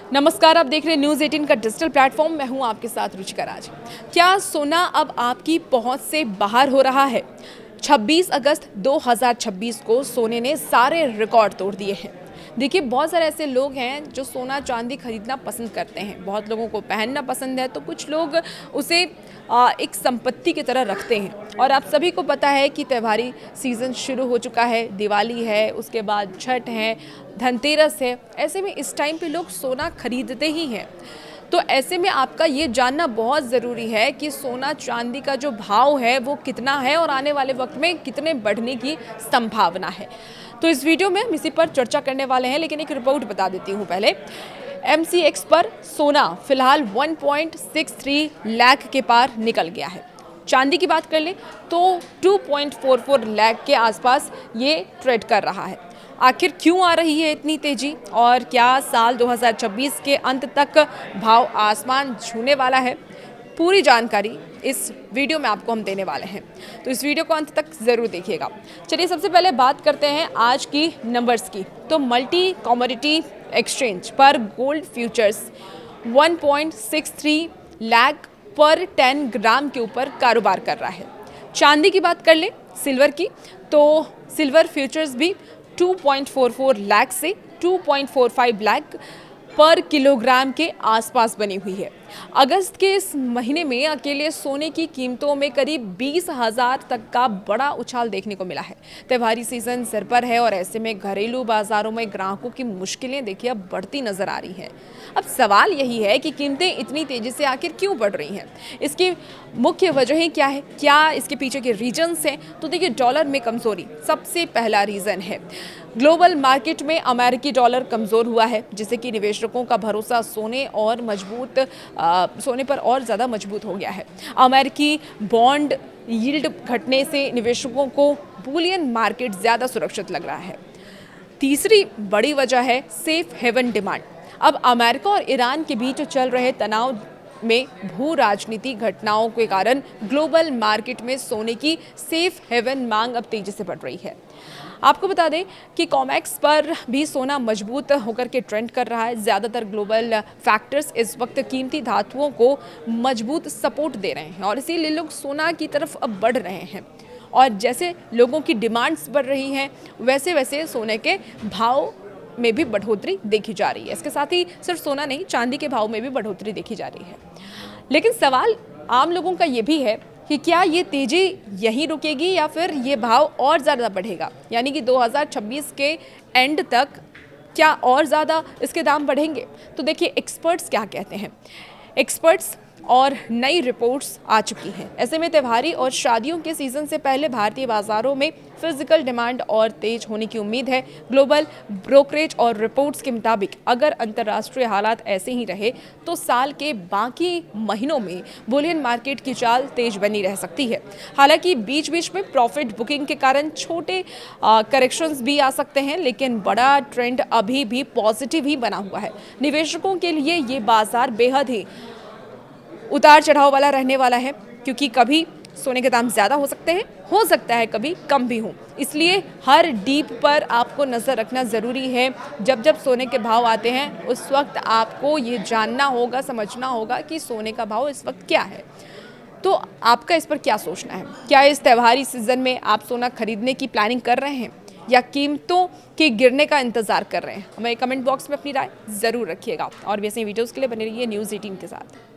नमस्कार, आप देख रहे हैं न्यूज़ 18 का डिजिटल प्लेटफॉर्म। मैं हूं आपके साथ रुचिका राज। क्या सोना अब आपकी पहुंच से बाहर हो रहा है? 26 अगस्त 2026 को सोने ने सारे रिकॉर्ड तोड़ दिए हैं। देखिए, बहुत सारे ऐसे लोग हैं जो सोना चांदी खरीदना पसंद करते हैं। बहुत लोगों को पहनना पसंद है, तो कुछ लोग उसे एक संपत्ति की तरह रखते हैं। और आप सभी को पता है कि त्योहारी सीज़न शुरू हो चुका है। दिवाली है, उसके बाद छठ है, धनतेरस है। ऐसे में इस टाइम पे लोग सोना खरीदते ही हैं। तो ऐसे में आपका ये जानना बहुत ज़रूरी है कि सोना चांदी का जो भाव है वो कितना है और आने वाले वक्त में कितने बढ़ने की संभावना है। तो इस वीडियो में हम इसी पर चर्चा करने वाले हैं, लेकिन एक रिपोर्ट बता देती हूँ पहले। MCX पर सोना फिलहाल 1.63 लाख के पार निकल गया है। चांदी की बात कर ले तो 2.44 लाख के आसपास ये ट्रेड कर रहा है। आखिर क्यों आ रही है इतनी तेजी और क्या साल 2026 के अंत तक भाव आसमान छूने वाला है? पूरी जानकारी इस वीडियो में आपको हम देने वाले हैं, तो इस वीडियो को अंत तक ज़रूर देखिएगा। चलिए, सबसे पहले बात करते हैं आज की नंबर्स की। तो मल्टी कमोडिटी एक्सचेंज पर गोल्ड फ्यूचर्स 1.63 लाख पर 10 ग्राम के ऊपर कारोबार कर रहा है। चांदी की बात कर ले, सिल्वर की, तो सिल्वर फ्यूचर्स भी 2.44 लाख से 2.45 लाख पर किलोग्राम के आसपास बनी हुई है। अगस्त के इस महीने में अकेले सोने की कीमतों में करीब 20,000 तक का बड़ा उछाल देखने को मिला है। त्योहारी सीजन सिर पर है और ऐसे में घरेलू बाजारों में ग्राहकों की मुश्किलें देखिए अब बढ़ती नजर आ रही हैं। अब सवाल यही है कि कीमतें इतनी तेजी से आखिर क्यों बढ़ रही हैं? इसकी मुख्य वजहें क्या है? क्या इसके पीछे के रीजन्स हैं? तो देखिए, डॉलर में कमजोरी सबसे पहला रीजन है। ग्लोबल मार्केट में अमेरिकी डॉलर कमज़ोर हुआ है, जिससे कि निवेशकों का भरोसा सोने पर और ज़्यादा मजबूत हो गया है। अमेरिकी बॉन्ड यील्ड घटने से निवेशकों को बुलियन मार्केट ज़्यादा सुरक्षित लग रहा है। तीसरी बड़ी वजह है सेफ हेवन डिमांड। अब अमेरिका और ईरान के बीच चल रहे तनाव में भू राजनीति घटनाओं के कारण ग्लोबल मार्केट में सोने की सेफ हेवन मांग अब तेजी से बढ़ रही है। आपको बता दें कि कॉमेक्स पर भी सोना मजबूत होकर के ट्रेंड कर रहा है। ज़्यादातर ग्लोबल फैक्टर्स इस वक्त कीमती धातुओं को मजबूत सपोर्ट दे रहे हैं और इसीलिए लोग सोना की तरफ अब बढ़ रहे हैं। और जैसे लोगों की डिमांड्स बढ़ रही हैं, वैसे वैसे सोने के भाव में भी बढ़ोतरी देखी जा रही है। इसके साथ ही सिर्फ सोना नहीं, चांदी के भाव में भी बढ़ोतरी देखी जा रही है। लेकिन सवाल आम लोगों का ये भी है कि क्या ये तेजी यहीं रुकेगी या फिर ये भाव और ज़्यादा बढ़ेगा? यानी कि 2026 के एंड तक क्या और ज़्यादा इसके दाम बढ़ेंगे? तो देखिए, एक्सपर्ट्स क्या कहते हैं। एक्सपर्ट्स और नई रिपोर्ट्स आ चुकी हैं। ऐसे में त्योहारी और शादियों के सीजन से पहले भारतीय बाजारों में फिजिकल डिमांड और तेज होने की उम्मीद है। ग्लोबल ब्रोकरेज और रिपोर्ट्स के मुताबिक अगर अंतर्राष्ट्रीय हालात ऐसे ही रहे तो साल के बाकी महीनों में बुलियन मार्केट की चाल तेज बनी रह सकती है। हालांकि बीच बीच में प्रॉफिट बुकिंग के कारण छोटे करेक्शंस भी आ सकते हैं, लेकिन बड़ा ट्रेंड अभी भी पॉजिटिव ही बना हुआ है। निवेशकों के लिए ये बाजार बेहद ही उतार चढ़ाव वाला रहने वाला है, क्योंकि कभी सोने के दाम ज़्यादा हो सकते हैं, हो सकता है कभी कम भी हों। इसलिए हर डीप पर आपको नज़र रखना ज़रूरी है। जब जब सोने के भाव आते हैं उस वक्त आपको ये जानना होगा, समझना होगा कि सोने का भाव इस वक्त क्या है। तो आपका इस पर क्या सोचना है? क्या इस त्योहारी सीज़न में आप सोना खरीदने की प्लानिंग कर रहे हैं या कीमतों के गिरने का इंतज़ार कर रहे हैं? हमें कमेंट बॉक्स में अपनी राय ज़रूर रखिएगा और भी ऐसे वीडियोज़ के लिए बने रहिए न्यूज़ 18 के साथ।